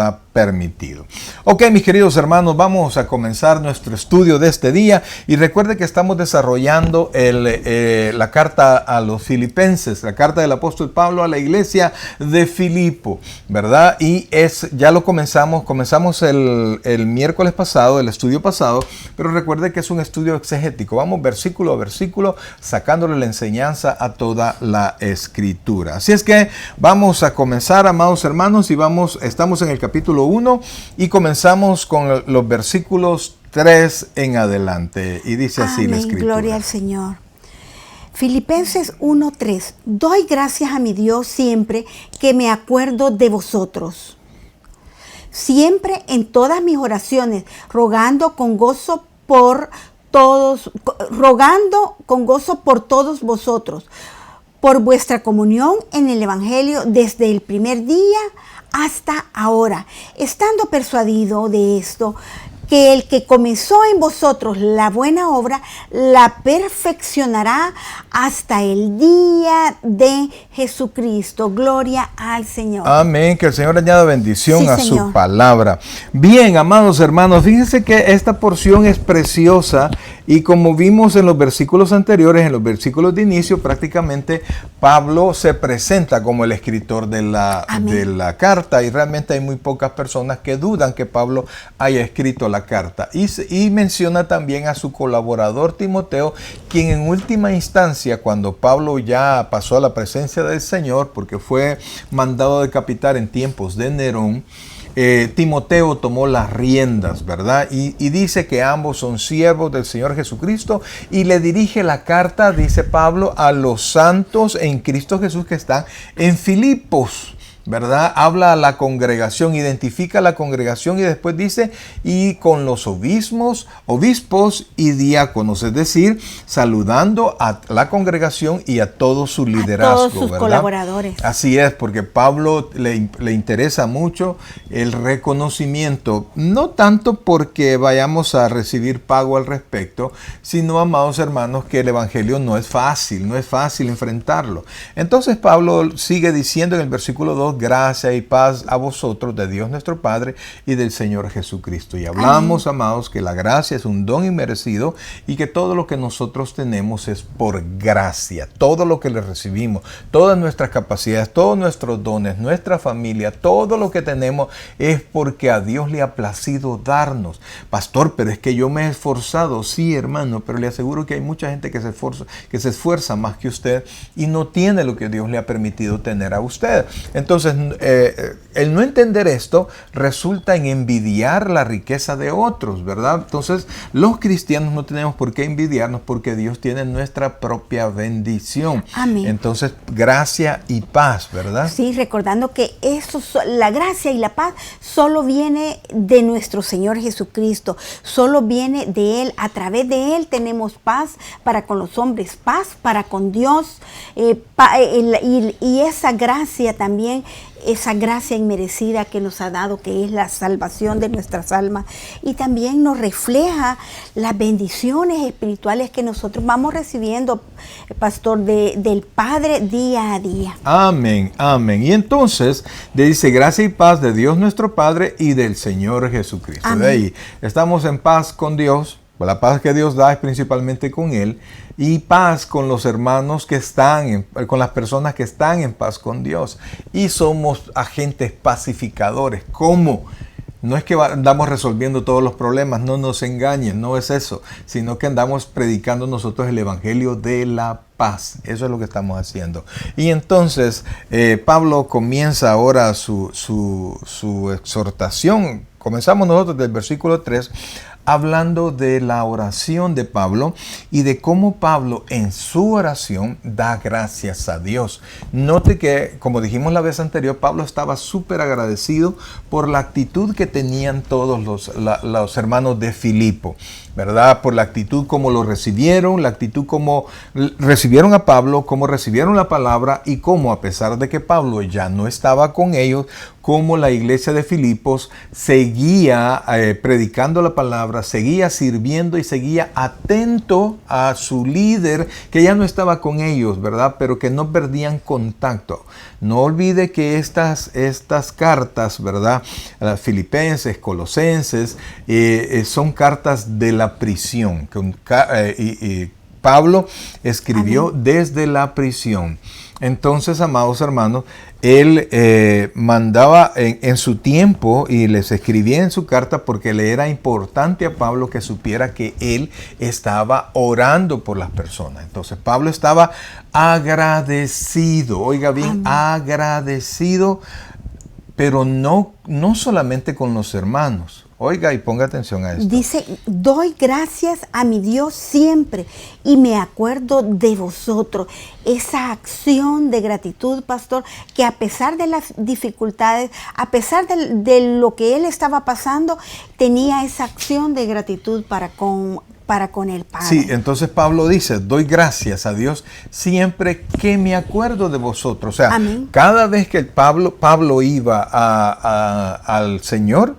ha permitido. Ok, mis queridos hermanos, vamos a comenzar nuestro estudio de este día y recuerde que estamos desarrollando la carta a los filipenses, la carta del apóstol Pablo a la iglesia de Filipo, ¿verdad? Y ya lo comenzamos el miércoles pasado, el estudio pasado, pero recuerde que es un estudio exegético, vamos versículo a versículo sacándole la enseñanza a toda la escritura. Así es que vamos a comenzar, amados hermanos, y estamos en el capítulo 1 y comenzamos con los versículos 3 en adelante. Y dice así la escritura. Gloria al Señor. Filipenses 1:3. Doy gracias a mi Dios siempre que me acuerdo de vosotros. Siempre en todas mis oraciones, rogando con gozo por todos vosotros, por vuestra comunión en el Evangelio desde el primer día hasta ahora, estando persuadido de esto, que el que comenzó en vosotros la buena obra, la perfeccionará hasta el día de Jesucristo. Gloria al Señor. Amén. Que el Señor añada bendición a Señor. su palabra. Bien, amados hermanos, fíjense que esta porción es preciosa y como vimos en los versículos anteriores, en los versículos de inicio, prácticamente Pablo se presenta como el escritor de la carta y realmente hay muy pocas personas que dudan que Pablo haya escrito la carta. Y menciona también a su colaborador Timoteo, quien en última instancia, cuando Pablo ya pasó a la presencia del Señor, porque fue mandado decapitar en tiempos de Nerón, Timoteo tomó las riendas, ¿verdad? Y dice que ambos son siervos del Señor Jesucristo y le dirige la carta, dice Pablo, a los santos en Cristo Jesús que están en Filipos, ¿verdad? Habla a la congregación, identifica a la congregación y después dice, y con los obispos y diáconos, es decir, saludando a la congregación y a todo su liderazgo, a todos sus ¿verdad? Colaboradores. Así es, porque Pablo le interesa mucho el reconocimiento, no tanto porque vayamos a recibir pago al respecto, sino, amados hermanos, que el evangelio no es fácil enfrentarlo. Entonces Pablo sigue diciendo en el versículo 2, gracia y paz a vosotros de Dios nuestro Padre y del Señor Jesucristo. Y hablamos, amados, que la gracia es un don inmerecido y que todo lo que nosotros tenemos es por gracia. Todo lo que le recibimos, todas nuestras capacidades, todos nuestros dones, nuestra familia, todo lo que tenemos es porque a Dios le ha placido darnos. Pastor, pero es que yo me he esforzado. Sí, hermano, pero le aseguro que hay mucha gente que se esfuerza más que usted y no tiene lo que Dios le ha permitido tener a usted. Entonces, el no entender esto resulta en envidiar la riqueza de otros, ¿verdad? Entonces, los cristianos no tenemos por qué envidiarnos porque Dios tiene nuestra propia bendición. Amén. Entonces, gracia y paz, ¿verdad? Sí, recordando que la gracia y la paz solo viene de nuestro Señor Jesucristo, solo viene de Él. A través de Él tenemos paz para con los hombres, paz para con Dios, y esa gracia también, esa gracia inmerecida que nos ha dado, que es la salvación de nuestras almas, y también nos refleja las bendiciones espirituales que nosotros vamos recibiendo, pastor, del Padre día a día. Amén, amén. Y entonces le dice gracia y paz de Dios nuestro Padre y del Señor Jesucristo. Amén. De ahí estamos en paz con Dios. La paz que Dios da es principalmente con Él, y paz con los hermanos que con las personas que están en paz con Dios. Y somos agentes pacificadores. ¿Cómo? No es que andamos resolviendo todos los problemas, no nos engañen, no es eso, sino que andamos predicando nosotros el evangelio de la paz. Eso es lo que estamos haciendo. Y entonces Pablo comienza ahora su exhortación. Comenzamos nosotros del versículo 3, hablando de la oración de Pablo y de cómo Pablo en su oración da gracias a Dios. Note que, como dijimos la vez anterior, Pablo estaba súper agradecido por la actitud que tenían todos los hermanos de Filipo, ¿verdad? Por la actitud como lo recibieron, la actitud como recibieron a Pablo, como recibieron la palabra y cómo, a pesar de que Pablo ya no estaba con ellos, cómo la iglesia de Filipos seguía predicando la palabra, seguía sirviendo y seguía atento a su líder, que ya no estaba con ellos, ¿verdad? Pero que no perdían contacto. No olvide que estas cartas, ¿verdad? Filipenses, Colosenses, son cartas de la prisión. Pablo escribió desde la prisión. Entonces, amados hermanos, él mandaba en su tiempo y les escribía en su carta porque le era importante a Pablo que supiera que él estaba orando por las personas. Entonces, Pablo estaba agradecido, oiga bien, agradecido, pero no solamente con los hermanos. Oiga y ponga atención a esto. Dice, doy gracias a mi Dios siempre y me acuerdo de vosotros. Esa acción de gratitud, pastor, que a pesar de las dificultades, a pesar de lo que él estaba pasando, tenía esa acción de gratitud para con el Padre. Sí, entonces Pablo dice, doy gracias a Dios siempre que me acuerdo de vosotros. O sea, amén, cada vez que Pablo iba al Señor,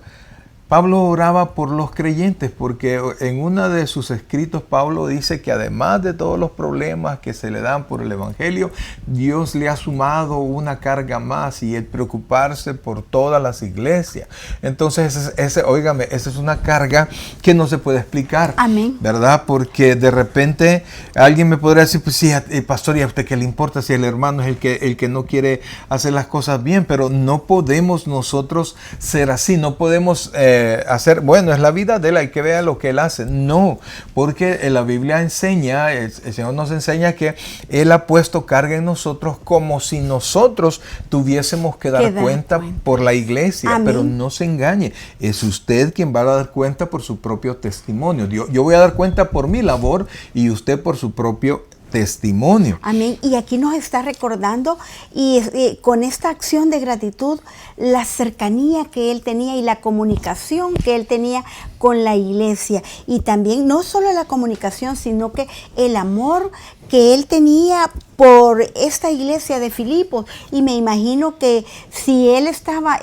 Pablo oraba por los creyentes, porque en uno de sus escritos Pablo dice que además de todos los problemas que se le dan por el Evangelio, Dios le ha sumado una carga más y el preocuparse por todas las iglesias. Entonces, óigame, esa es una carga que no se puede explicar, amén, ¿verdad? Porque de repente alguien me podría decir, pues sí, pastor, ¿y a usted qué le importa si el hermano es el que no quiere hacer las cosas bien? Pero no podemos nosotros ser así, no podemos hacer, bueno, es la vida de él, hay que ver lo que él hace. No, porque la Biblia enseña, el Señor nos enseña que Él ha puesto carga en nosotros como si nosotros tuviésemos que dar cuenta por la iglesia. Amén. Pero no se engañe, es usted quien va a dar cuenta por su propio testimonio. Yo voy a dar cuenta por mi labor y usted por su propio testimonio. Amén. Y aquí nos está recordando y con esta acción de gratitud la cercanía que él tenía y la comunicación que él tenía con la iglesia. Y también no solo la comunicación, sino que el amor que él tenía por esta iglesia de Filipos. Y me imagino que si él estaba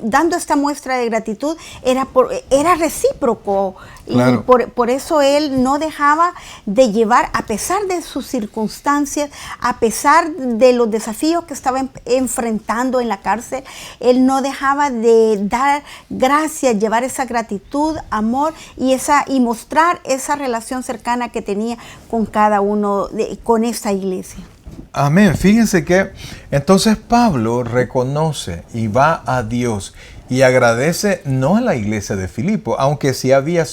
dando esta muestra de gratitud, era recíproco. Claro. Y por eso él no dejaba de llevar, a pesar de sus circunstancias, a pesar de los desafíos que estaba enfrentando en la cárcel, él no dejaba de dar gracias, llevar esa gratitud, amor y mostrar esa relación cercana que tenía con cada uno, con esta iglesia. Amén. Fíjense que entonces Pablo reconoce y va a Dios y agradece no a la iglesia de Filipo, aunque sí había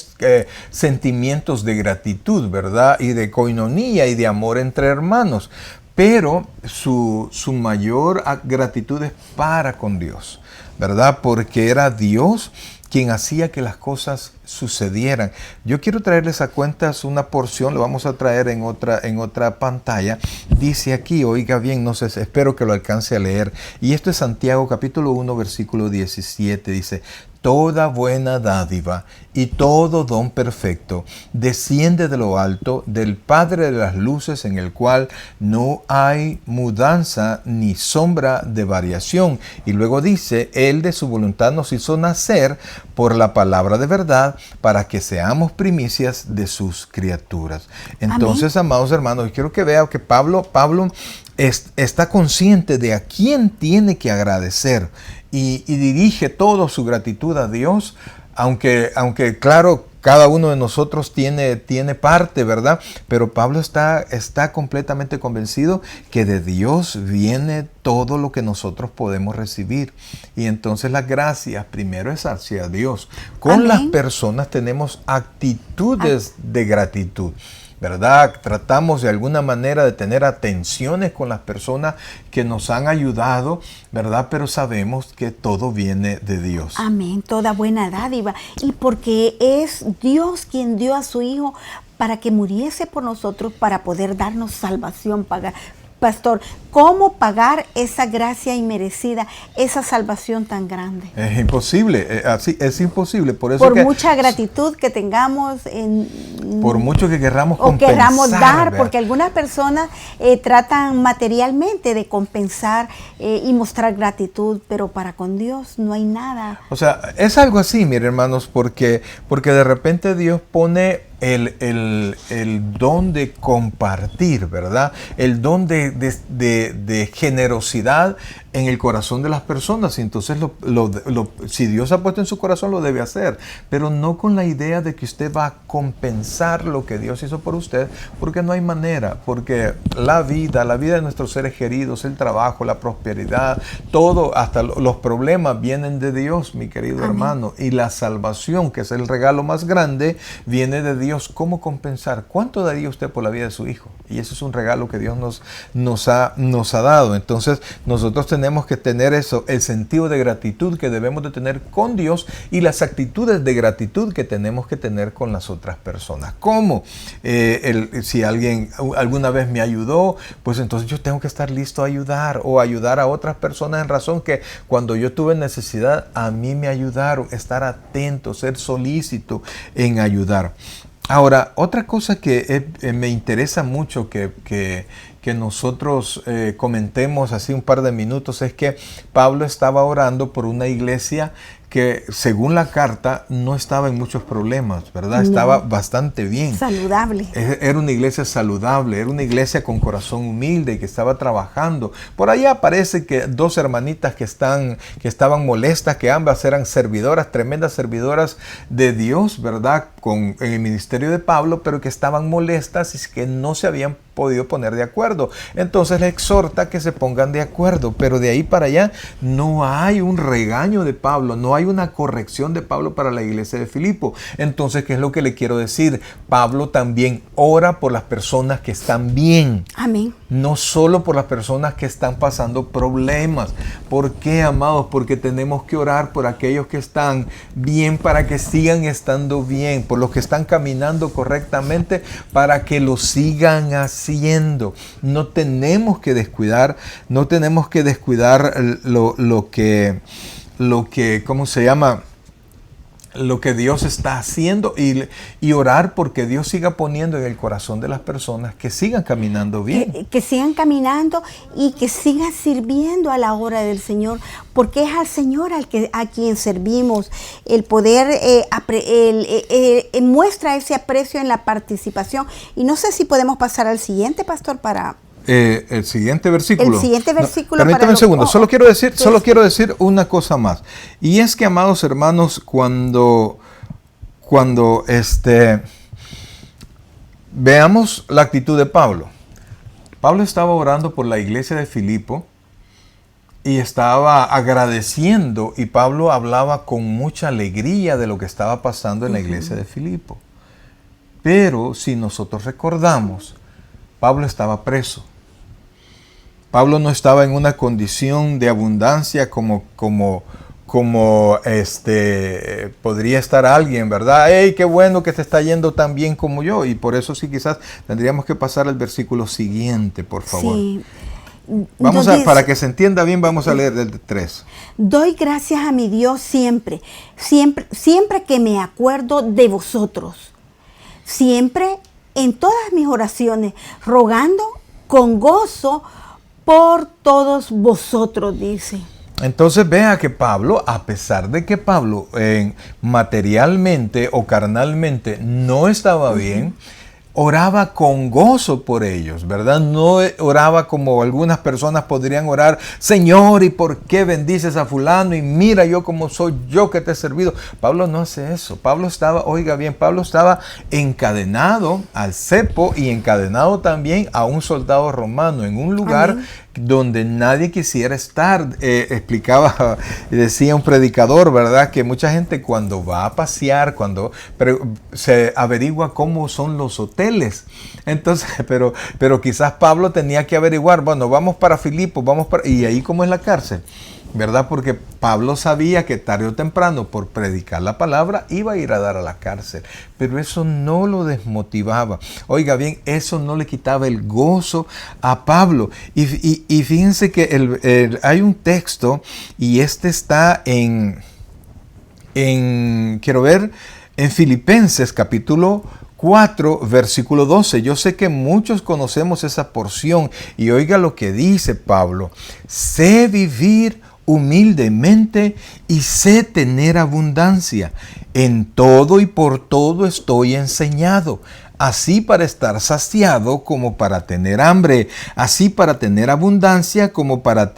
sentimientos de gratitud, ¿verdad? Y de coinonía y de amor entre hermanos. Pero su mayor gratitud es para con Dios, ¿verdad? Porque era Dios quien hacía que las cosas sucedieran. Yo quiero traerles a cuentas una porción, lo vamos a traer en otra pantalla. Dice aquí, oiga bien, no sé, espero que lo alcance a leer. Y esto es Santiago capítulo 1, versículo 17. Dice, toda buena dádiva y todo don perfecto desciende de lo alto, del Padre de las luces, en el cual no hay mudanza ni sombra de variación. Y luego dice, Él de su voluntad nos hizo nacer por la palabra de verdad, para que seamos primicias de sus criaturas. Entonces, amén, amados hermanos, yo quiero que vean que Pablo está consciente de a quién tiene que agradecer y dirige toda su gratitud a Dios, aunque claro, cada uno de nosotros tiene parte, ¿verdad? Pero Pablo está completamente convencido que de Dios viene todo lo que nosotros podemos recibir. Y entonces la gracia primero es hacia Dios. Con amén, las personas tenemos actitudes de gratitud, ¿verdad? Tratamos de alguna manera de tener atenciones con las personas que nos han ayudado, ¿verdad? Pero sabemos que todo viene de Dios. Amén, toda buena dádiva. Y porque es Dios quien dio a su Hijo para que muriese por nosotros, para poder darnos salvación. Pastor, ¿cómo pagar esa gracia inmerecida, esa salvación tan grande? Es imposible, así es imposible. Por mucha gratitud que tengamos, por mucho que querramos o compensar, querramos dar, ¿verdad? porque algunas personas tratan materialmente de compensar y mostrar gratitud, pero para con Dios no hay nada. O sea, es algo así, miren hermanos, porque de repente Dios pone el don de compartir, ¿verdad? El don de generosidad en el corazón de las personas. Y entonces si Dios ha puesto en su corazón, lo debe hacer. Pero no con la idea de que usted va a compensar lo que Dios hizo por usted, porque no hay manera. Porque la vida de nuestros seres queridos, el trabajo, la prosperidad, todo, hasta los problemas vienen de Dios, mi querido hermano. Y la salvación, que es el regalo más grande, viene de Dios. ¿Cómo compensar? ¿Cuánto daría usted por la vida de su hijo? Y eso es un regalo que Dios nos ha dado. Entonces, nosotros tenemos que tener eso, el sentido de gratitud que debemos de tener con Dios y las actitudes de gratitud que tenemos que tener con las otras personas. ¿Cómo? Si alguien alguna vez me ayudó, pues entonces yo tengo que estar listo a ayudar o ayudar a otras personas en razón que cuando yo tuve necesidad, a mí me ayudaron. Estar atento, ser solícito en ayudar. Ahora, otra cosa que me interesa mucho que nosotros comentemos así un par de minutos es que Pablo estaba orando por una iglesia que según la carta no estaba en muchos problemas, ¿verdad? No. Estaba bastante bien. Saludable. Era una iglesia saludable, era una iglesia con corazón humilde y que estaba trabajando. Por allá aparece que dos hermanitas que estaban molestas, que ambas eran servidoras, tremendas servidoras de Dios, ¿verdad? En el ministerio de Pablo, pero que estaban molestas y que no se habían podido poner de acuerdo. Entonces le exhorta que se pongan de acuerdo, pero de ahí para allá no hay un regaño de Pablo, no hay una corrección de Pablo para la iglesia de Filipo. Entonces, ¿qué es lo que le quiero decir? Pablo también ora por las personas que están bien. Amén. No solo por las personas que están pasando problemas. ¿Por qué, amados? Porque tenemos que orar por aquellos que están bien para que sigan estando bien, por los que están caminando correctamente para que lo sigan haciendo. No tenemos que descuidar lo que, ¿cómo se llama? Lo que Dios está haciendo y orar porque Dios siga poniendo en el corazón de las personas que sigan caminando bien. Que sigan caminando y que sigan sirviendo a la obra del Señor, porque es al Señor a quien servimos. El poder muestra ese aprecio en la participación. Y no sé si podemos pasar al siguiente, pastor, para... el siguiente versículo. El siguiente versículo. No, permítame un segundo. Solo quiero decir una cosa más. Y es que, amados hermanos, cuando veamos la actitud de Pablo. Pablo estaba orando por la iglesia de Filipo y estaba agradeciendo, y Pablo hablaba con mucha alegría de lo que estaba pasando en la iglesia de Filipo. Pero si nosotros recordamos, Pablo estaba preso. Pablo no estaba en una condición de abundancia como podría estar alguien, ¿verdad? ¡Hey, qué bueno que te está yendo tan bien como yo! Y por eso sí quizás tendríamos que pasar al versículo siguiente, por favor. Sí. Para que se entienda bien, vamos a leer el 3. Doy gracias a mi Dios siempre que me acuerdo de vosotros. Siempre en todas mis oraciones, rogando con gozo por todos vosotros, dice. Entonces vea que Pablo, a pesar de que Pablo materialmente o carnalmente no estaba bien, oraba con gozo por ellos, ¿verdad? No oraba como algunas personas podrían orar: Señor, ¿y por qué bendices a fulano? Y mira yo cómo soy yo que te he servido. Pablo no hace eso. Pablo estaba encadenado al cepo y encadenado también a un soldado romano en un lugar donde nadie quisiera estar. Explicaba, decía un predicador, ¿verdad? Que mucha gente cuando va a pasear, se averigua cómo son los hoteles. Entonces, pero quizás Pablo tenía que averiguar, bueno, vamos para Filipo, y ahí cómo es la cárcel, ¿verdad? Porque Pablo sabía que tarde o temprano, por predicar la palabra, iba a ir a dar a la cárcel. Pero eso no lo desmotivaba. Oiga bien, eso no le quitaba el gozo a Pablo. Y fíjense que hay un texto, y este está en Filipenses capítulo 4, versículo 12. Yo sé que muchos conocemos esa porción y oiga lo que dice Pablo. Sé vivir humildemente y sé tener abundancia. En todo y por todo estoy enseñado. Así para estar saciado como para tener hambre, así para tener abundancia como para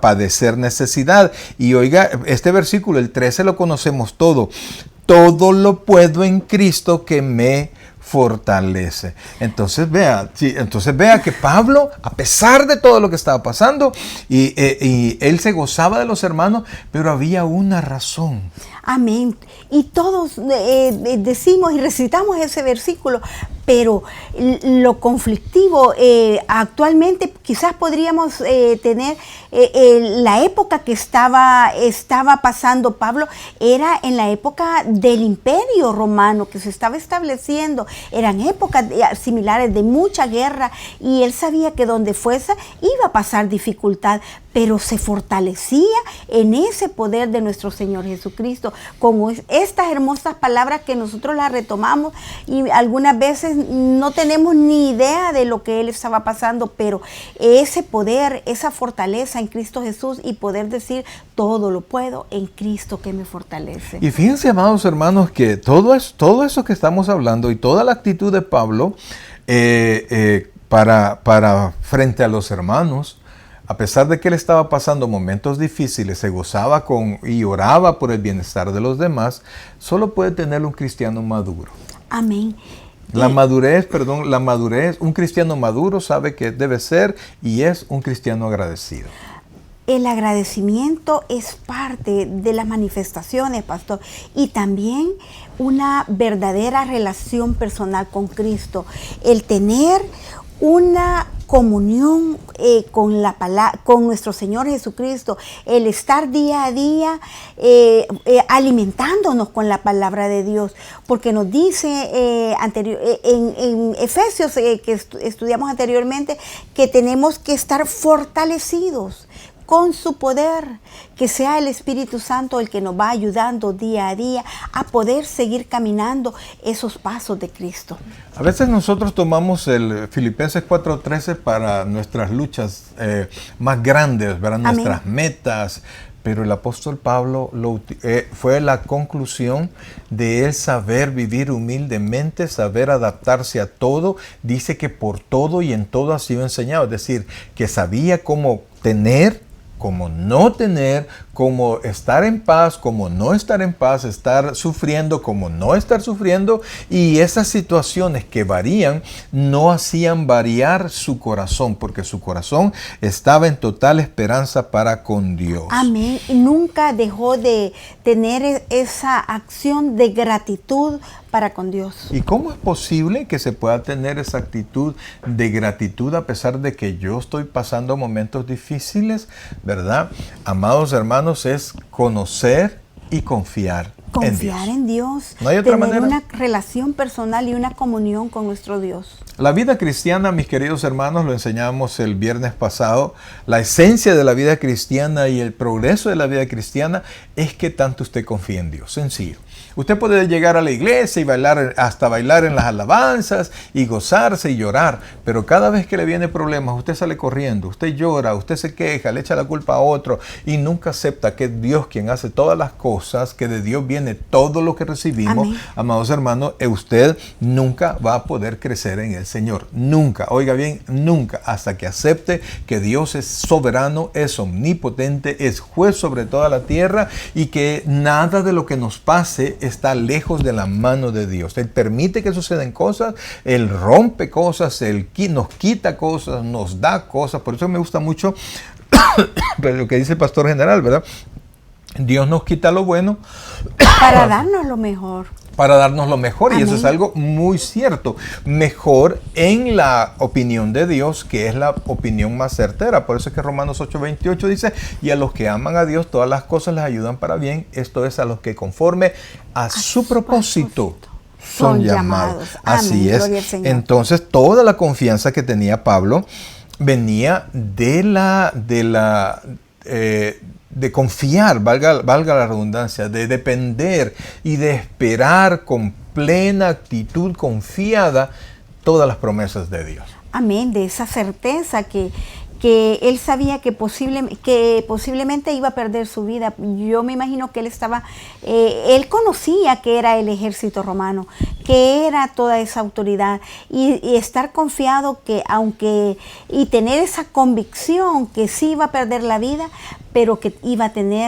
padecer necesidad. Y oiga, este versículo, el 13, lo conocemos todo. Todo lo puedo en Cristo que me fortalece. Entonces vea que Pablo, a pesar de todo lo que estaba pasando, y él se gozaba de los hermanos, pero había una razón. Amén. Y todos decimos y recitamos ese versículo, pero lo conflictivo actualmente quizás podríamos tener la época que estaba pasando Pablo, era en la época del Imperio Romano que se estaba estableciendo. Eran épocas similares de mucha guerra y él sabía que donde fuese iba a pasar dificultad, pero se fortalecía en ese poder de nuestro Señor Jesucristo, como estas hermosas palabras que nosotros las retomamos y algunas veces no tenemos ni idea de lo que él estaba pasando, pero ese poder, esa fortaleza en Cristo Jesús y poder decir, todo lo puedo en Cristo que me fortalece. Y fíjense, amados hermanos, que todo eso que estamos hablando y toda la actitud de Pablo para frente a los hermanos, a pesar de que él estaba pasando momentos difíciles, se gozaba y oraba por el bienestar de los demás, solo puede tener un cristiano maduro. Amén. La madurez, un cristiano maduro sabe que debe ser y es un cristiano agradecido. El agradecimiento es parte de las manifestaciones, pastor, y también una verdadera relación personal con Cristo. El tener una comunión con nuestro Señor Jesucristo, el estar día a día alimentándonos con la palabra de Dios, porque nos dice en Efesios que estudiamos anteriormente que tenemos que estar fortalecidos con su poder, que sea el Espíritu Santo el que nos va ayudando día a día a poder seguir caminando esos pasos de Cristo. A veces nosotros tomamos el Filipenses 4:13 para nuestras luchas más grandes, ¿verdad? Nuestras metas, pero el apóstol Pablo fue la conclusión de él saber vivir humildemente, saber adaptarse a todo. Dice que por todo y en todo ha sido enseñado, es decir, que sabía cómo tener, cómo no tener, cómo estar en paz, cómo no estar en paz, estar sufriendo, cómo no estar sufriendo, y esas situaciones que varían no hacían variar su corazón, porque su corazón estaba en total esperanza para con Dios. Amén. Y nunca dejó de tener esa acción de gratitud para con Dios. ¿Y cómo es posible que se pueda tener esa actitud de gratitud a pesar de que yo estoy pasando momentos difíciles? ¿Verdad? Amados hermanos, es conocer y confiar en Dios. No hay otra tener manera. Una relación personal y una comunión con nuestro Dios. La vida cristiana, mis queridos hermanos, lo enseñamos el viernes pasado. La esencia de la vida cristiana y el progreso de la vida cristiana es que tanto usted confía en Dios. Sencillo. Usted puede llegar a la iglesia y hasta bailar en las alabanzas y gozarse y llorar, pero cada vez que le viene problemas, usted sale corriendo, usted llora, usted se queja, le echa la culpa a otro y nunca acepta que es Dios quien hace todas las cosas, que de Dios viene todo lo que recibimos. Amén. Amados hermanos, usted nunca va a poder crecer en el Señor. Nunca, oiga bien, nunca, hasta que acepte que Dios es soberano, es omnipotente, es juez sobre toda la tierra y que nada de lo que nos pase está lejos de la mano de Dios. Él permite que sucedan cosas, Él rompe cosas, Él nos quita cosas, nos da cosas. Por eso me gusta mucho lo que dice el pastor general, ¿verdad? Dios nos quita lo bueno para darnos lo mejor. Para darnos lo mejor. Amén. Y eso es algo muy cierto. Mejor en la opinión de Dios, que es la opinión más certera. Por eso es que Romanos 8:28 dice, y a los que aman a Dios, todas las cosas les ayudan para bien. Esto es a los que conforme a su propósito son llamados. Así Amén. es. Gloria al Señor. Entonces, toda la confianza que tenía Pablo venía de confiar, valga la redundancia, de depender y de esperar con plena actitud confiada todas las promesas de Dios. Amén, de esa certeza que él sabía que posiblemente iba a perder su vida. Yo me imagino que él conocía que era el ejército romano, que era toda esa autoridad, y estar confiado y tener esa convicción que sí iba a perder la vida, pero que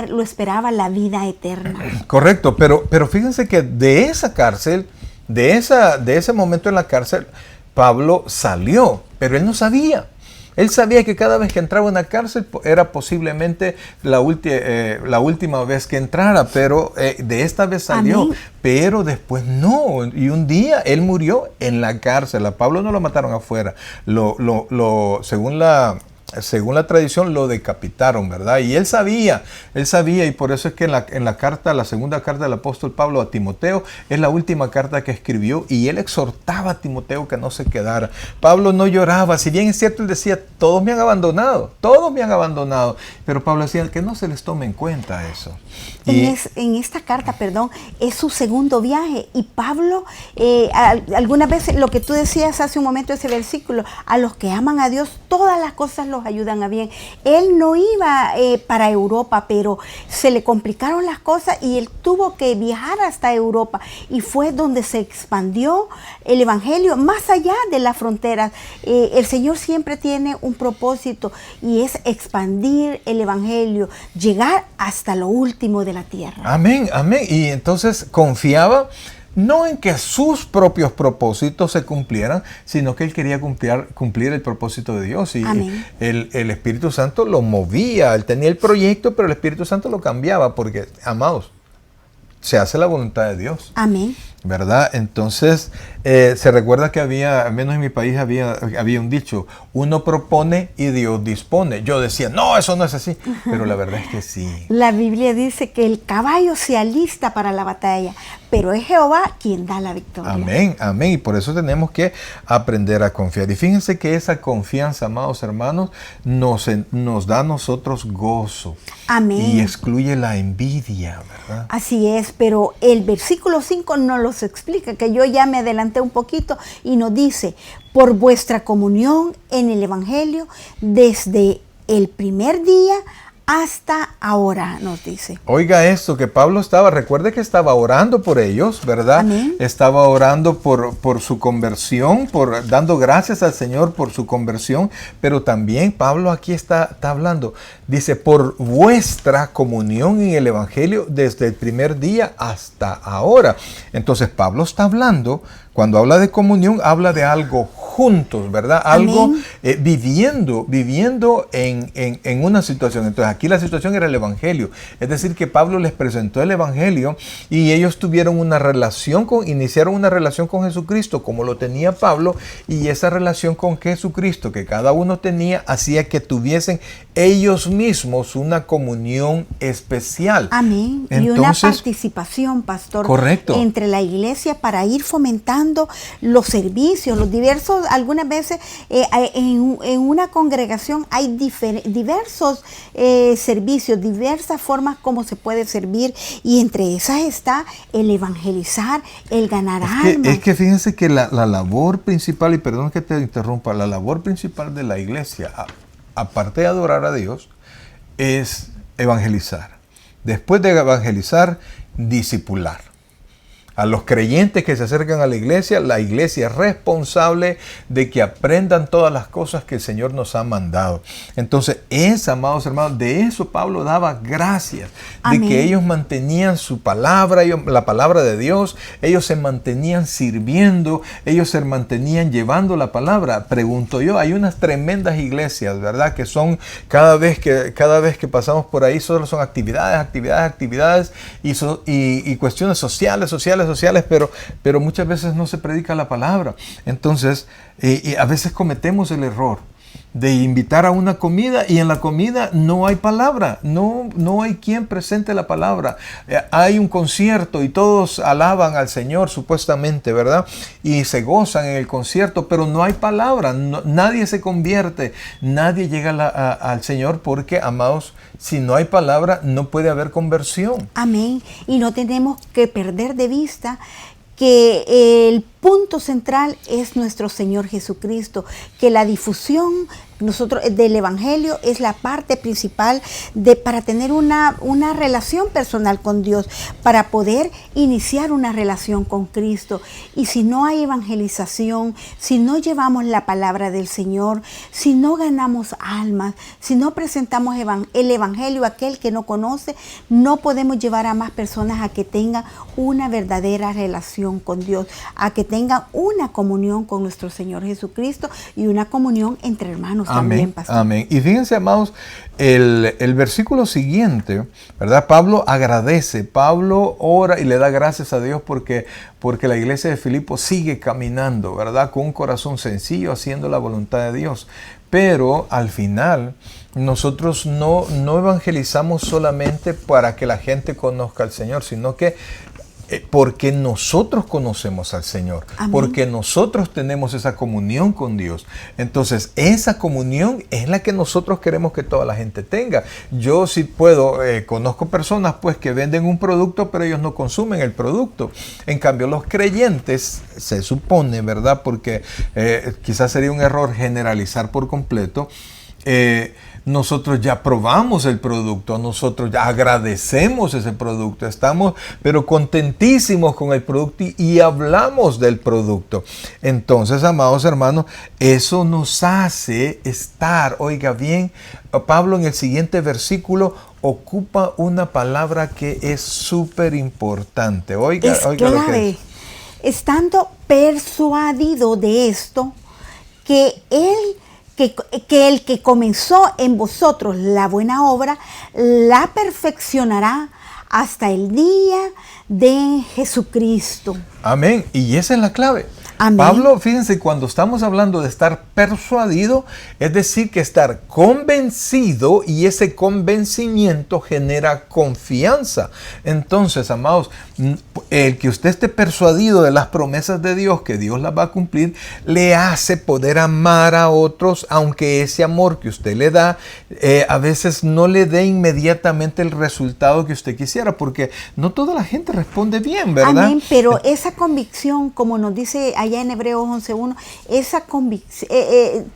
lo esperaba la vida eterna. Correcto, pero fíjense que de esa cárcel, de ese momento en la cárcel, Pablo salió, pero él no sabía. Él sabía que cada vez que entraba a una cárcel era posiblemente la última vez que entrara, pero de esta vez salió. Amén. Pero después no. Y un día él murió en la cárcel. A Pablo no lo mataron afuera. Según la tradición lo decapitaron, ¿verdad? Y él sabía, y por eso es que en la segunda carta del apóstol Pablo a Timoteo, es la última carta que escribió, y él exhortaba a Timoteo que no se quedara. Pablo no lloraba, si bien es cierto, él decía, todos me han abandonado, pero Pablo decía que no se les tome en cuenta eso. En esta carta, es su segundo viaje, y Pablo, algunas veces, lo que tú decías hace un momento, ese versículo, a los que aman a Dios, todas las cosas los ayudan a bien. Él no iba para Europa, pero se le complicaron las cosas y él tuvo que viajar hasta Europa, y fue donde se expandió el evangelio más allá de las fronteras. El Señor siempre tiene un propósito, y es expandir el evangelio, llegar hasta lo último de la tierra. Amén, amén. Y entonces confiaba no en que sus propios propósitos se cumplieran, sino que él quería cumplir el propósito de Dios. Y el Espíritu Santo lo movía. Él tenía el proyecto, pero el Espíritu Santo lo cambiaba, porque, amados, se hace la voluntad de Dios. Amén. ¿Verdad? Entonces, se recuerda que al menos en mi país había un dicho: uno propone y Dios dispone. Yo decía, no, eso no es así, pero la verdad es que sí. La Biblia dice que el caballo se alista para la batalla, pero es Jehová quien da la victoria. Amén, amén. Y por eso tenemos que aprender a confiar. Y fíjense que esa confianza, amados hermanos, nos da a nosotros gozo. Amén. Y excluye la envidia, ¿verdad? Así es, pero el versículo 5 nos los explica, que yo ya me adelanté un poquito, y nos dice: por vuestra comunión en el evangelio desde el primer día hasta ahora, nos dice. Oiga esto, que Pablo recuerde que estaba orando por ellos, ¿verdad? Amén. Estaba orando por su conversión, dando gracias al Señor por su conversión, pero también Pablo aquí está hablando, dice, por vuestra comunión en el evangelio desde el primer día hasta ahora. Entonces Pablo está hablando, cuando habla de comunión, habla de algo juntos, ¿verdad? Algo viviendo en una situación. Entonces aquí la situación era el evangelio. Es decir, que Pablo les presentó el evangelio, y ellos iniciaron una relación con Jesucristo, como lo tenía Pablo, y esa relación con Jesucristo que cada uno tenía hacía que tuviesen ellos mismos una comunión especial. Amén. Entonces, y una participación, pastor, correcto, entre la iglesia para ir fomentando los servicios, los diversos. Algunas veces en una congregación hay diversos servicios, diversas formas como se puede servir, y entre esas está el evangelizar, el ganar almas. Es que fíjense que la labor principal, y perdón que te interrumpa, la labor principal de la iglesia, aparte de adorar a Dios, es evangelizar. Después de evangelizar, discipular. A los creyentes que se acercan a la iglesia es responsable de que aprendan todas las cosas que el Señor nos ha mandado. Entonces, amados hermanos, de eso Pablo daba gracias. Amén. De que ellos mantenían su palabra, la palabra de Dios, ellos se mantenían sirviendo, ellos se mantenían llevando la palabra. Pregunto yo, hay unas tremendas iglesias, ¿verdad? Que son, cada vez que pasamos por ahí, solo son actividades y cuestiones sociales, pero muchas veces no se predica la palabra. Entonces, a veces cometemos el error de invitar a una comida, y en la comida no hay palabra, no hay quien presente la palabra. Hay un concierto y todos alaban al Señor supuestamente, ¿verdad? Y se gozan en el concierto, pero no hay palabra, nadie se convierte, nadie llega al Señor, porque, amados, si no hay palabra no puede haber conversión. Amén. Y no tenemos que perder de vista que el punto central es nuestro Señor Jesucristo, que la difusión del Evangelio es la parte principal para tener una relación personal con Dios, para poder iniciar una relación con Cristo. Y si no hay evangelización, si no llevamos la palabra del Señor, si no ganamos almas, si no presentamos el Evangelio a aquel que no conoce, no podemos llevar a más personas a que tengan una verdadera relación con Dios, a que tengan una comunión con nuestro Señor Jesucristo y una comunión entre hermanos. Amén, también, pastor. amén. Y fíjense, amados, el versículo siguiente, ¿verdad? Pablo agradece, Pablo ora y le da gracias a Dios porque la iglesia de Filipo sigue caminando, ¿verdad? Con un corazón sencillo, haciendo la voluntad de Dios. Pero al final, nosotros no evangelizamos solamente para que la gente conozca al Señor, sino que porque nosotros conocemos al Señor. Amén. Porque nosotros tenemos esa comunión con Dios. Entonces, esa comunión es la que nosotros queremos que toda la gente tenga. Yo sí puedo, conozco personas pues que venden un producto, pero ellos no consumen el producto. En cambio, los creyentes, se supone, ¿verdad? Porque quizás sería un error generalizar por completo. Nosotros ya probamos el producto, nosotros ya agradecemos ese producto, estamos pero contentísimos con el producto y hablamos del producto. Entonces, amados hermanos, eso nos hace estar, oiga bien, Pablo en el siguiente versículo ocupa una palabra que es súper importante. Oiga clave, lo que es. Estando persuadido de esto, que el que comenzó en vosotros la buena obra, la perfeccionará hasta el día de Jesucristo. Amén. Y esa es la clave. Amén. Pablo, fíjense, cuando estamos hablando de estar persuadido, es decir, que estar convencido, y ese convencimiento genera confianza. Entonces, amados, el que usted esté persuadido de las promesas de Dios, que Dios las va a cumplir, le hace poder amar a otros, aunque ese amor que usted le da, a veces no le dé inmediatamente el resultado que usted quisiera, porque no toda la gente responde bien, ¿verdad? Amén, pero esa convicción, como nos dice allá en Hebreos 11:1, esa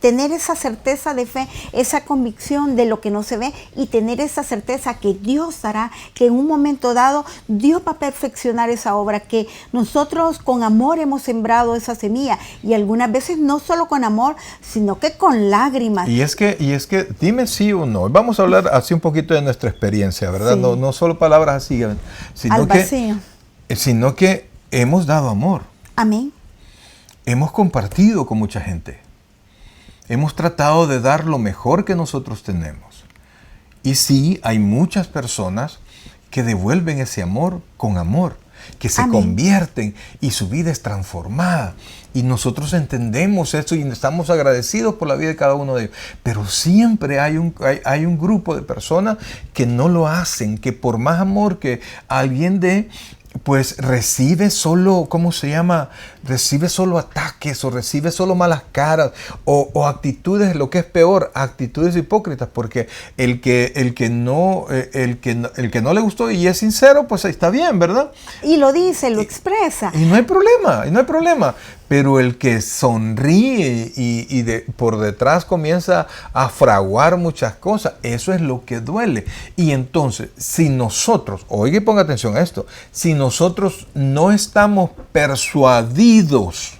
tener esa certeza de fe, esa convicción de lo que no se ve y tener esa certeza que Dios hará, que en un momento dado Dios va a perfeccionar esa obra, que nosotros con amor hemos sembrado esa semilla, y algunas veces no solo con amor, sino que con lágrimas. Y es que dime sí o no. Vamos a hablar así un poquito de nuestra experiencia, ¿verdad? Sí. No solo palabras así, sino que hemos dado amor. Amén. Hemos compartido con mucha gente. Hemos tratado de dar lo mejor que nosotros tenemos. Y sí, hay muchas personas que devuelven ese amor con amor, que se Amén. Convierten y su vida es transformada. Y nosotros entendemos esto y estamos agradecidos por la vida de cada uno de ellos. Pero siempre hay un grupo de personas que no lo hacen, que por más amor que alguien dé, pues recibe solo, ¿cómo se llama? Recibe solo ataques o recibe solo malas caras o actitudes, lo que es peor, actitudes hipócritas, porque el que no le gustó y es sincero, pues ahí está bien, ¿verdad? Y lo dice, lo expresa. Y no hay problema. Pero el que sonríe y por detrás comienza a fraguar muchas cosas, eso es lo que duele. Y entonces, si nosotros, oiga y ponga atención a esto, si nosotros no estamos persuadidos,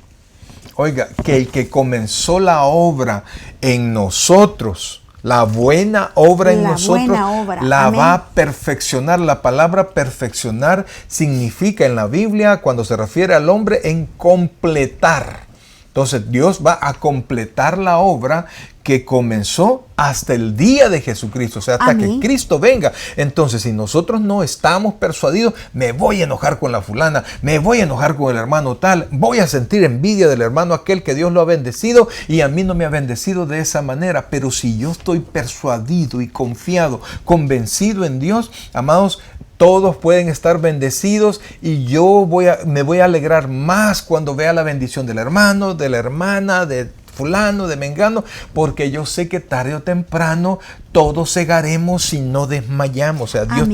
oiga, que el que comenzó la obra en nosotros, la buena obra en nosotros, la Amén. Va a perfeccionar. La palabra perfeccionar significa en la Biblia, cuando se refiere al hombre, en completar. Entonces Dios va a completar la obra que comenzó hasta el día de Jesucristo, o sea, hasta Amén. Que Cristo venga. Entonces, si nosotros no estamos persuadidos, me voy a enojar con la fulana, me voy a enojar con el hermano tal, voy a sentir envidia del hermano aquel que Dios lo ha bendecido y a mí no me ha bendecido de esa manera. Pero si yo estoy persuadido y confiado, convencido en Dios, amados, todos pueden estar bendecidos y yo me voy a alegrar más cuando vea la bendición del hermano, de la hermana, de fulano, de mengano, porque yo sé que tarde o temprano todos segaremos si no desmayamos. O sea, Dios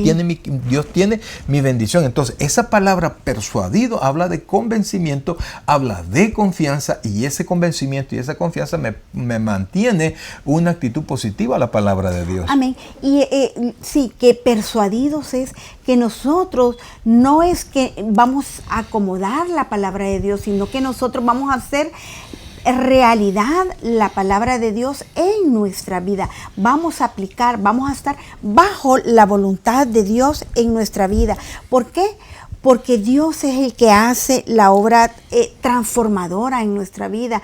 tiene mi bendición. Entonces, esa palabra persuadido habla de convencimiento, habla de confianza, y ese convencimiento y esa confianza me mantiene una actitud positiva a la palabra de Dios. Amén. Y sí, que persuadidos es que nosotros no es que vamos a acomodar la palabra de Dios, sino que nosotros vamos a hacer realidad la palabra de Dios en nuestra vida. Vamos a aplicar, vamos a estar bajo la voluntad de Dios en nuestra vida. ¿Por qué? Porque Dios es el que hace la obra transformadora en nuestra vida.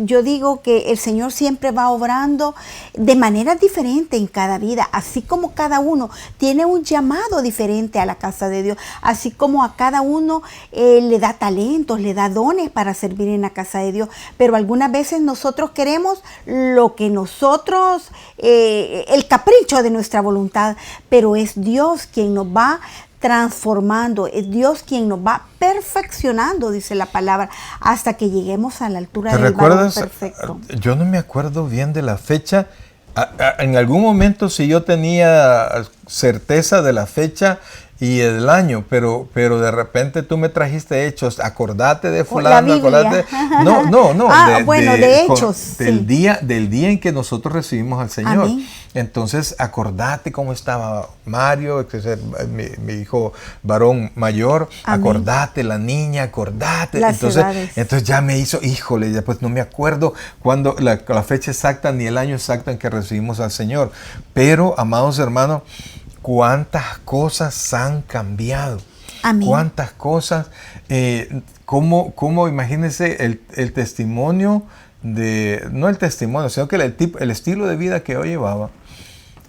Yo digo que el Señor siempre va obrando de manera diferente en cada vida, así como cada uno tiene un llamado diferente a la casa de Dios, así como a cada uno le da talentos, le da dones para servir en la casa de Dios. Pero algunas veces nosotros queremos lo que nosotros, el capricho de nuestra voluntad, pero es Dios quien nos va transformando, es Dios quien nos va perfeccionando, dice la palabra, hasta que lleguemos a la altura del varón perfecto. Yo no me acuerdo bien de la fecha. En algún momento sí yo tenía certeza de la fecha y el año, pero de repente tú me trajiste Hechos, acordate de fulano, acordate. No. De Hechos. Del día en que nosotros recibimos al Señor. Amén. Entonces, acordate cómo estaba Mario, que es mi hijo varón mayor. Amén. Acordate la niña, acordate. Entonces ya me hizo, híjole, ya pues no me acuerdo cuándo la fecha exacta ni el año exacto en que recibimos al Señor. Pero, amados hermanos, cuántas cosas han cambiado. Amén. Cuántas cosas. Cómo imagínense el testimonio no el testimonio, sino que el estilo de vida que yo llevaba,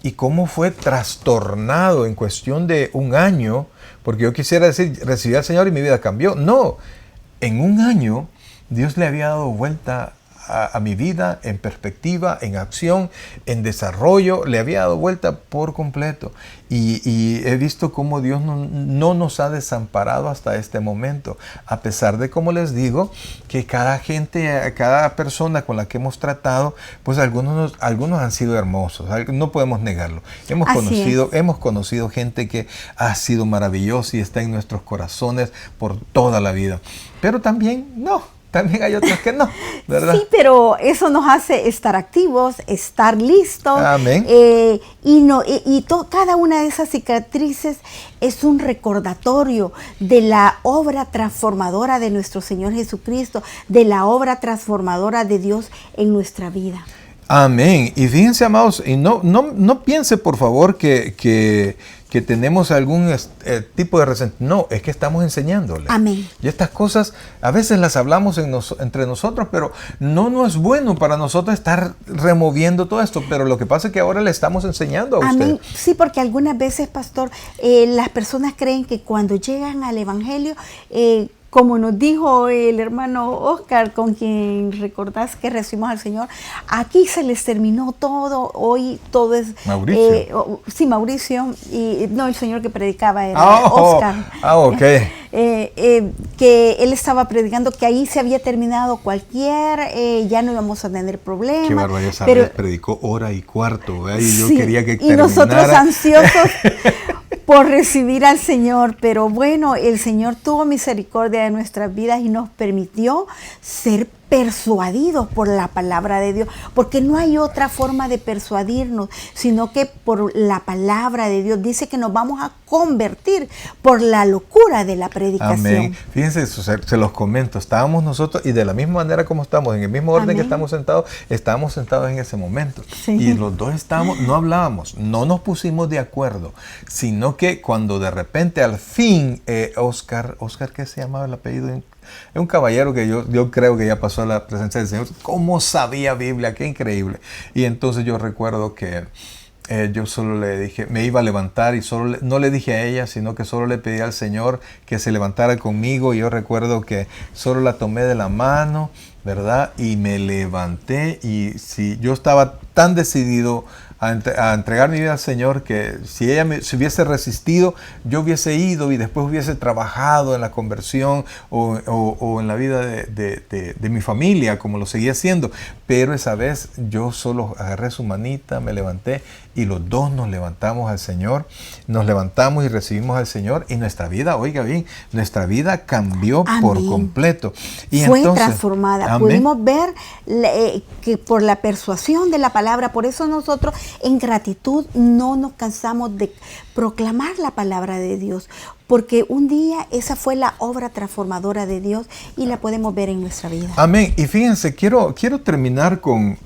y cómo fue trastornado en cuestión de un año, porque yo quisiera decir, recibí al Señor y mi vida cambió. No, en un año Dios le había dado vuelta a mi vida, en perspectiva, en acción, en desarrollo, le había dado vuelta por completo. Y he visto cómo Dios no nos ha desamparado hasta este momento, a pesar de, como les digo, que cada persona con la que hemos tratado, pues algunos han sido hermosos, no podemos negarlo. Hemos conocido gente que ha sido maravillosa y está en nuestros corazones por toda la vida. Pero también también hay otros que no, ¿verdad? Sí, pero eso nos hace estar activos, estar listos. Amén. Cada una de esas cicatrices es un recordatorio de la obra transformadora de nuestro Señor Jesucristo, de la obra transformadora de Dios en nuestra vida. Amén. Y fíjense, amados, y no piense, por favor, que tenemos algún tipo de resentimiento. No, es que estamos enseñándole. Amén. Y estas cosas a veces las hablamos entre nosotros, pero no es bueno para nosotros estar removiendo todo esto. Pero lo que pasa es que ahora le estamos enseñando a usted. Amén. Sí, porque algunas veces, pastor, las personas creen que cuando llegan al Evangelio, como nos dijo el hermano Oscar, con quien recordás que recibimos al Señor, aquí se les terminó todo, hoy todo es... Mauricio. Sí, Mauricio, y no, el señor que predicaba era Oscar. Ok. Que él estaba predicando que ahí se había terminado ya no íbamos a tener problemas. Qué barbaridad, pero predicó hora y cuarto, ¿verdad? Y yo quería que terminara. Y nosotros ansiosos por recibir al Señor, pero bueno, el Señor tuvo misericordia de nuestras vidas y nos permitió ser persuadidos por la palabra de Dios, porque no hay otra forma de persuadirnos, sino que por la palabra de Dios. Dice que nos vamos a convertir por la locura de la predicación. Amén. Fíjense, se los comento, estábamos nosotros, y de la misma manera como estamos, en el mismo orden que estamos sentados en ese momento. Sí. Y los dos no hablábamos, no nos pusimos de acuerdo, sino que cuando de repente al fin, Oscar, ¿qué se llamaba el apellido? Es un caballero que yo creo que ya pasó a la presencia del Señor. ¿Cómo sabía Biblia? Qué increíble. Y entonces yo recuerdo que yo solo le dije, me iba a levantar y no le dije a ella, sino que solo le pedí al Señor que se levantara conmigo. Y yo recuerdo que solo la tomé de la mano, ¿verdad? Y me levanté, y yo estaba tan decidido a entregar mi vida al Señor, que si ella se hubiese resistido, yo hubiese ido y después hubiese trabajado en la conversión o en la vida de mi familia, como lo seguía haciendo. Pero esa vez yo solo agarré su manita, me levanté y los dos nos levantamos al Señor, nos levantamos y recibimos al Señor y nuestra vida, oiga bien, nuestra vida cambió por completo. Y fue entonces, transformada. amén. Pudimos ver que por la persuasión de la palabra, por eso nosotros en gratitud no nos cansamos de proclamar la palabra de Dios, porque un día esa fue la obra transformadora de Dios y la podemos ver en nuestra vida. Amén. Y fíjense, quiero terminar con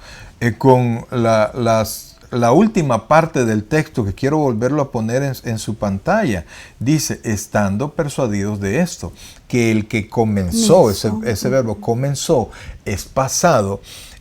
la última parte del texto, que quiero volverlo a poner en su pantalla. Dice, estando persuadidos de esto, que el que comenzó, ese verbo comenzó, es pasado,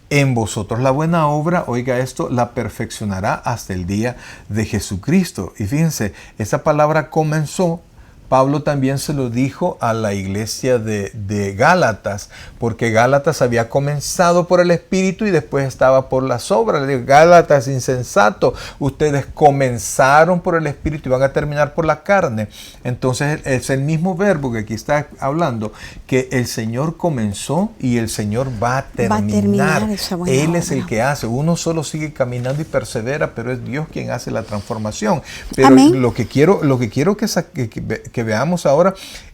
en vosotros la buena obra, oiga esto, la perfeccionará hasta el día de Jesucristo. Y fíjense, esa palabra comenzó, Pablo también se lo dijo a la iglesia de Gálatas, porque Gálatas había comenzado por el Espíritu y después estaba por las obras. Le digo, Gálatas, insensato, ustedes comenzaron por el Espíritu y van a terminar por la carne. Entonces es el mismo verbo que aquí está hablando, que el Señor comenzó y el Señor va a terminar. Él es el que hace. Uno solo sigue caminando y persevera, pero es Dios quien hace la transformación. Pero amén. Lo que quiero que veamos ahora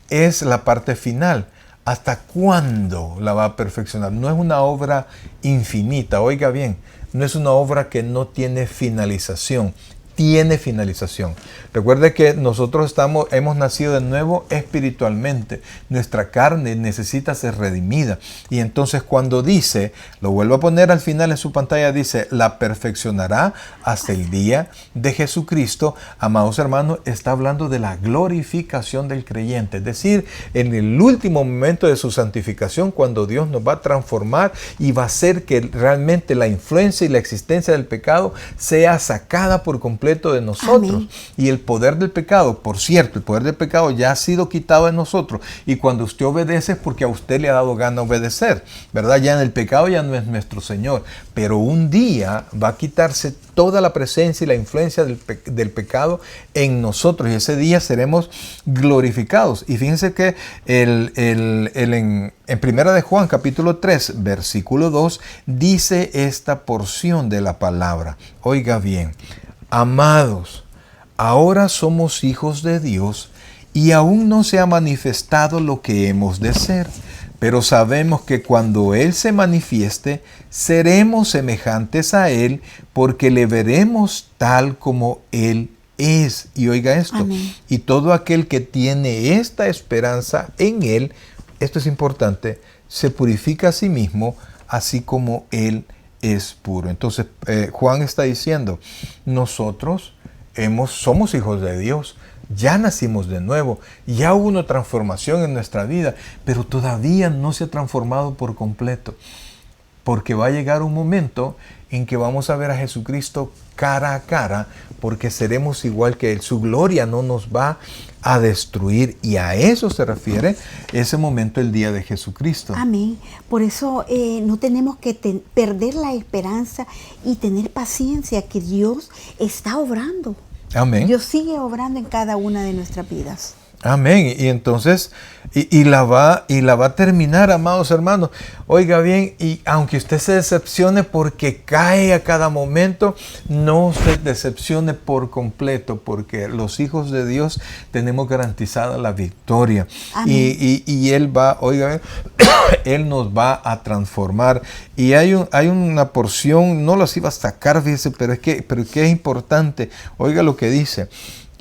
es la parte final. ¿Hasta cuándo la va a perfeccionar? No es una obra infinita, oiga bien, no es una obra que no tiene finalización. Tiene finalización. Recuerde que nosotros hemos nacido de nuevo espiritualmente. Nuestra carne necesita ser redimida. Y entonces cuando dice, lo vuelvo a poner al final en su pantalla, dice, la perfeccionará hasta el día de Jesucristo. Amados hermanos, está hablando de la glorificación del creyente. Es decir, en el último momento de su santificación, cuando Dios nos va a transformar y va a hacer que realmente la influencia y la existencia del pecado sea sacada por completo de nosotros. Amén. Y el poder del pecado, por cierto, el poder del pecado ya ha sido quitado de nosotros. Y cuando usted obedece es porque a usted le ha dado gana obedecer, ¿verdad? Ya en el pecado ya no es nuestro Señor. Pero un día va a quitarse toda la presencia y la influencia del pecado en nosotros. Y ese día seremos glorificados. Y fíjense que en Primera de Juan, capítulo 3, versículo 2, dice esta porción de la palabra. Oiga bien. Amados, ahora somos hijos de Dios y aún no se ha manifestado lo que hemos de ser, pero sabemos que cuando Él se manifieste, seremos semejantes a Él porque le veremos tal como Él es. Y oiga esto, amén. Y todo aquel que tiene esta esperanza en Él, esto es importante, se purifica a sí mismo, así como Él es puro. Entonces Juan está diciendo, nosotros somos hijos de Dios, ya nacimos de nuevo, ya hubo una transformación en nuestra vida, pero todavía no se ha transformado por completo, porque va a llegar un momento en que vamos a ver a Jesucristo cara a cara, porque seremos igual que Él. Su gloria no nos va a destruir, y a eso se refiere ese momento, el día de Jesucristo. Amén. Por eso no tenemos que perder la esperanza y tener paciencia, que Dios está obrando. Amén. Dios sigue obrando en cada una de nuestras vidas. Amén. Y entonces, y la va a terminar, amados hermanos. Oiga bien, y aunque usted se decepcione porque cae a cada momento, no se decepcione por completo, porque los hijos de Dios tenemos garantizada la victoria. Amén. Y Él va, oiga bien, Él nos va a transformar. Y hay una porción, no las iba a sacar, fíjese, pero es que es importante. Oiga lo que dice.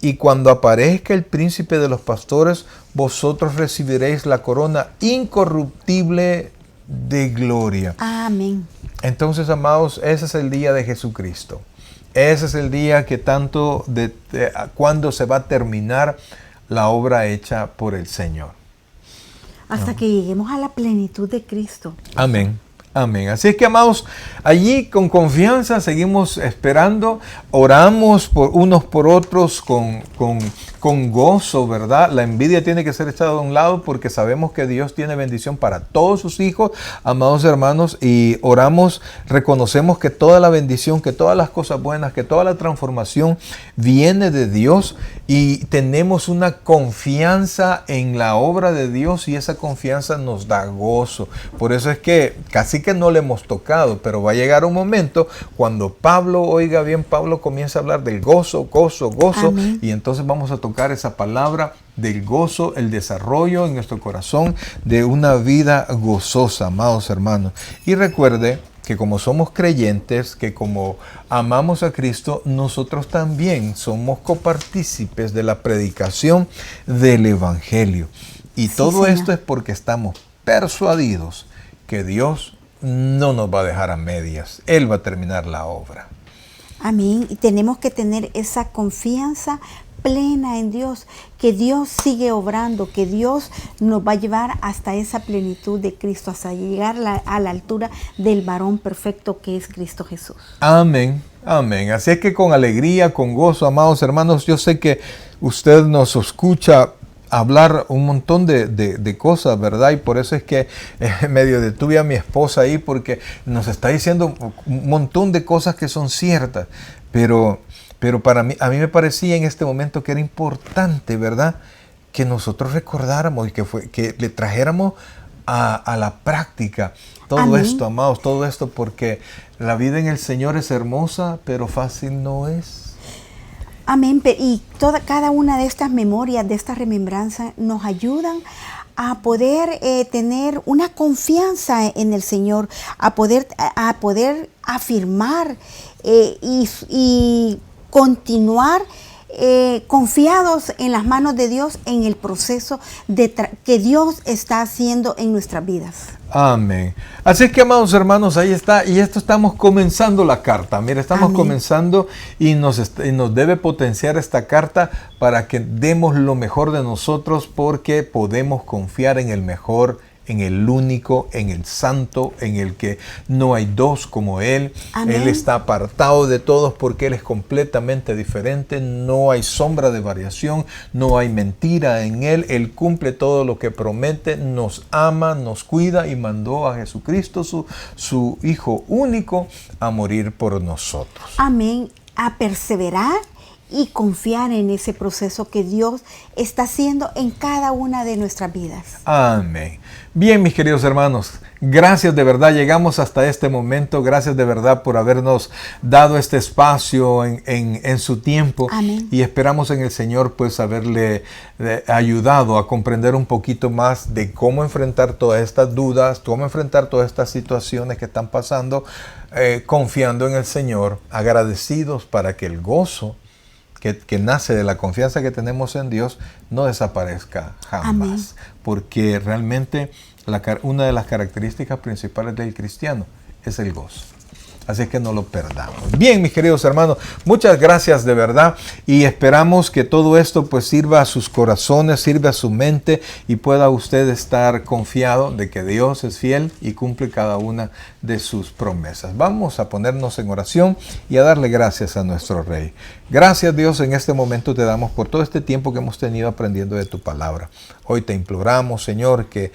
Y cuando aparezca el príncipe de los pastores, vosotros recibiréis la corona incorruptible de gloria. Amén. Entonces, amados, ese es el día de Jesucristo. Ese es el día que cuando se va a terminar la obra hecha por el Señor. Hasta que lleguemos a la plenitud de Cristo. Amén. Amén. Así es que, amados, allí con confianza seguimos esperando, oramos por unos por otros con gozo, ¿verdad? La envidia tiene que ser echada de un lado porque sabemos que Dios tiene bendición para todos sus hijos, amados hermanos, y oramos, reconocemos que toda la bendición, que todas las cosas buenas, que toda la transformación viene de Dios y tenemos una confianza en la obra de Dios y esa confianza nos da gozo. Por eso es que casi que no le hemos tocado, pero va a llegar un momento cuando Pablo, oiga bien, Pablo comienza a hablar del gozo, gozo, gozo. Amén. Y entonces vamos a tocar esa palabra del gozo, el desarrollo en nuestro corazón de una vida gozosa, amados hermanos. Y recuerde que como somos creyentes, que como amamos a Cristo, nosotros también somos copartícipes de la predicación del Evangelio. Y todo esto es porque estamos persuadidos que Dios no nos va a dejar a medias. Él va a terminar la obra. Amén. Y tenemos que tener esa confianza plena en Dios, que Dios sigue obrando, que Dios nos va a llevar hasta esa plenitud de Cristo, hasta llegar a la altura del varón perfecto que es Cristo Jesús. Amén, amén. Así es que con alegría, con gozo, amados hermanos, yo sé que usted nos escucha hablar un montón de cosas, ¿verdad? Y por eso es que medio detuve a mi esposa ahí porque nos está diciendo un montón de cosas que son ciertas, pero para mí, a mí me parecía en este momento que era importante, ¿verdad? Que nosotros recordáramos y que le trajéramos a la práctica todo Amén. Esto, amados, todo esto, porque la vida en el Señor es hermosa, pero fácil no es. Amén. Y cada una de estas memorias, de estas remembranzas, nos ayudan a poder tener una confianza en el Señor, a poder afirmar y continuar confiados en las manos de Dios en el proceso que Dios está haciendo en nuestras vidas. Amén. Así que, amados hermanos, ahí está. Y esto estamos comenzando la carta. Mira, estamos Amén. Comenzando y nos debe potenciar esta carta para que demos lo mejor de nosotros porque podemos confiar en el mejor, en el único, en el santo, en el que no hay dos como Él. Amén. Él está apartado de todos porque Él es completamente diferente. No hay sombra de variación, no hay mentira en Él. Él cumple todo lo que promete, nos ama, nos cuida y mandó a Jesucristo, su Hijo único, a morir por nosotros. Amén. A perseverar y confiar en ese proceso que Dios está haciendo en cada una de nuestras vidas. Amén. Bien, mis queridos hermanos, gracias de verdad, llegamos hasta este momento, gracias de verdad por habernos dado este espacio en su tiempo. Amén. Y esperamos en el Señor pues haberle ayudado a comprender un poquito más de cómo enfrentar todas estas dudas, cómo enfrentar todas estas situaciones que están pasando, confiando en el Señor, agradecidos para que el gozo que nace de la confianza que tenemos en Dios no desaparezca jamás. Amén. Porque realmente una de las características principales del cristiano es el gozo. Así que no lo perdamos. Bien, mis queridos hermanos, muchas gracias de verdad y esperamos que todo esto pues sirva a sus corazones, sirva a su mente y pueda usted estar confiado de que Dios es fiel y cumple cada una de sus promesas. Vamos a ponernos en oración y a darle gracias a nuestro Rey. Gracias, Dios, en este momento te damos por todo este tiempo que hemos tenido aprendiendo de tu palabra. Hoy te imploramos, Señor, que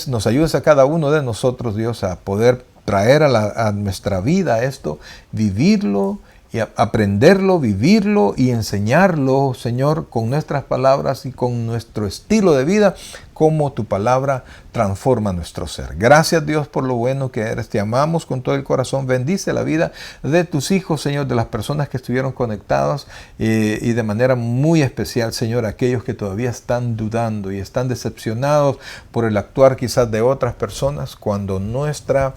nos ayudes a cada uno de nosotros, Dios, a poder traer a nuestra vida esto, vivirlo y aprenderlo, vivirlo y enseñarlo, Señor, con nuestras palabras y con nuestro estilo de vida, cómo tu palabra transforma nuestro ser. Gracias, Dios, por lo bueno que eres. Te amamos con todo el corazón. Bendice la vida de tus hijos, Señor, de las personas que estuvieron conectadas y de manera muy especial, Señor, aquellos que todavía están dudando y están decepcionados por el actuar quizás de otras personas cuando nuestra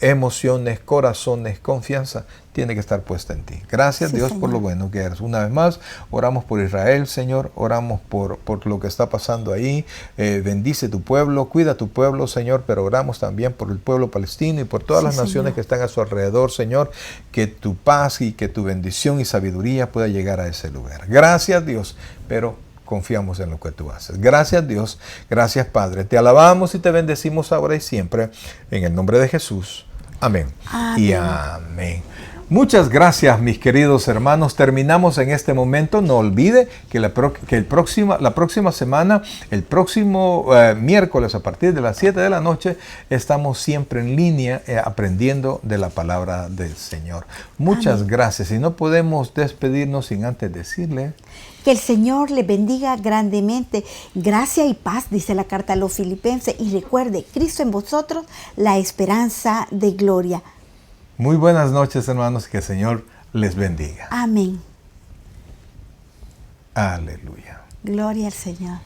emociones, corazones, confianza tiene que estar puesta en ti. Gracias, sí, Dios, Señor, por lo bueno que eres. Una vez más, oramos por Israel, Señor, oramos por lo que está pasando ahí. Bendice tu pueblo, cuida tu pueblo, Señor, pero oramos también por el pueblo palestino y por todas las naciones, Señor, que están a su alrededor, Señor, que tu paz y que tu bendición y sabiduría pueda llegar a ese lugar. Gracias, Dios, pero confiamos en lo que tú haces. Gracias Dios, gracias Padre. Te alabamos y te bendecimos ahora y siempre. En el nombre de Jesús. Amén. Amén. Y amén. Muchas gracias, mis queridos hermanos. Terminamos en este momento. No olvide que la próxima semana, el próximo miércoles a partir de las 7 de la noche, estamos siempre en línea aprendiendo de la palabra del Señor. Muchas gracias. Y no podemos despedirnos sin antes decirle que el Señor le bendiga grandemente. Gracia y paz, dice la carta a los Filipenses. Y recuerde, Cristo en vosotros, la esperanza de gloria. Muy buenas noches, hermanos. Que el Señor les bendiga. Amén. Aleluya. Gloria al Señor.